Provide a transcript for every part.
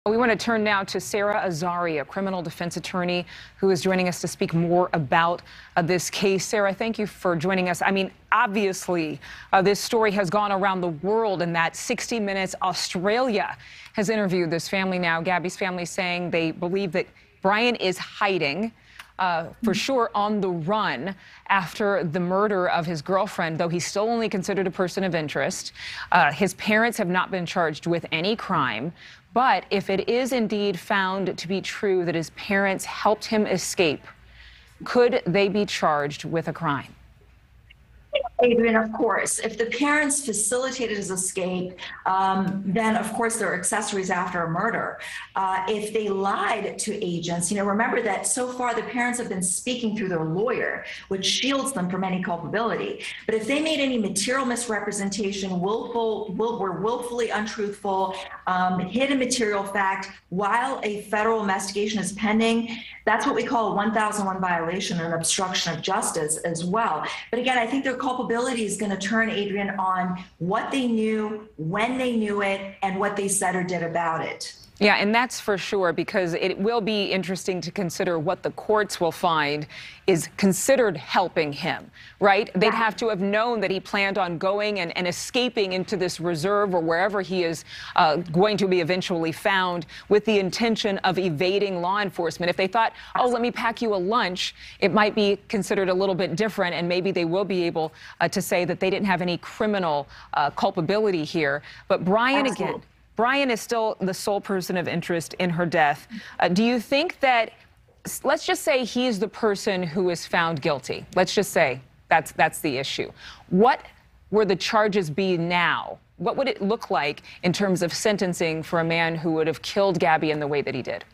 We want to turn now to Sarah Azari, a criminal defense attorney who is joining us to speak more about this case. Sarah, thank you for joining us. I mean, obviously, this story has gone around the world, and that 60 Minutes Australia has interviewed this family now. Gabby's family saying they believe that Brian is hiding, for sure on the run after the murder of his girlfriend, though he's still only considered a person of interest. His parents have not been charged with any crime. But if it is indeed found to be true that his parents helped him escape, could they be charged with a crime? Adrienne, of course. If the parents facilitated his escape, then of course they're accessories after a murder. If they lied to agents, remember that so far the parents have been speaking through their lawyer, which shields them from any culpability. But if they made any material misrepresentation, were willfully untruthful, hid a material fact while a federal investigation is pending, that's what we call a 1001 violation and obstruction of justice as well. But again, I think their culpability is going to turn, Adrienne, on what they knew, when they knew it, and what they said or did about it. Yeah, and that's for sure, because it will be interesting to consider what the courts will find is considered helping him, right? They'd have to have known that he planned on going and escaping into this reserve or wherever he is going to be eventually found with the intention of evading law enforcement. If they thought, oh, let me pack you a lunch, it might be considered a little bit different, and maybe they will be able to say that they didn't have any criminal culpability here. But Brian, again, Brian is still the sole person of interest in her death. Do you think that, let's just say he's the person who is found guilty. Let's just say that's the issue. What would the charges be now? What would it look like in terms of sentencing for a man who would have killed Gabby in the way that he did?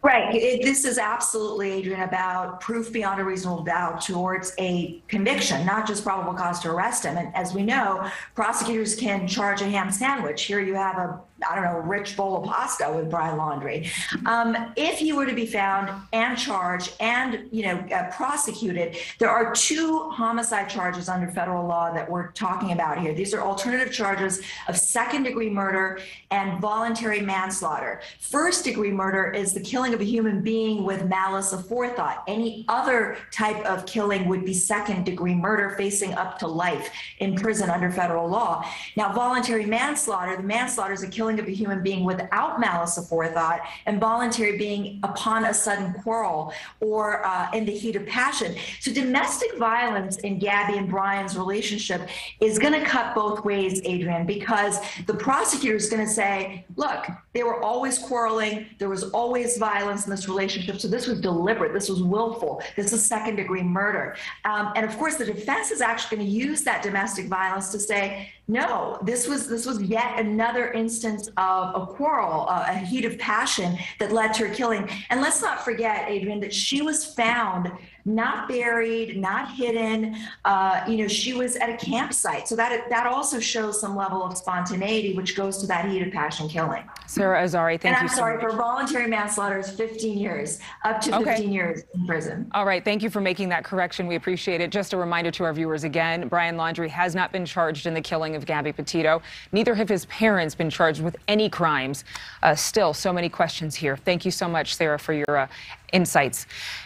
Right. This is absolutely, Adrienne, about proof beyond a reasonable doubt towards a conviction, not just probable cause to arrest him. And as we know, prosecutors can charge a ham sandwich. Here you have a rich bowl of pasta with Brian Laundrie. If he were to be found and charged and, prosecuted, there are two homicide charges under federal law that we're talking about here. These are alternative charges of second-degree murder and voluntary manslaughter. First-degree murder is the killing of a human being with malice aforethought. Any other type of killing would be second-degree murder, facing up to life in prison under federal law. Now, voluntary manslaughter, the manslaughter is a killing of a human being without malice aforethought, and voluntary being upon a sudden quarrel or in the heat of passion. So domestic violence in Gabby and Brian's relationship is going to cut both ways, Adrienne, because the prosecutor is going to say, look, they were always quarreling, there was always violence in this relationship, so this was deliberate, this was willful, this is second-degree murder. And of course, the defense is actually going to use that domestic violence to say, no, this was yet another instance of a quarrel, a heat of passion that led to her killing. And let's not forget, Adrienne, that she was found not buried, not hidden. She was at a campsite. So that also shows some level of spontaneity, which goes to that heat of passion killing. Sarah Azari, thank you so much. And I'm sorry, for voluntary manslaughter is 15 years, up to 15 years in prison. All right, thank you for making that correction. We appreciate it. Just a reminder to our viewers again, Brian Laundrie has not been charged in the killing of Gabby Petito. Neither have his parents been charged with any crimes. Still, so many questions here. Thank you so much, Sarah, for your insights.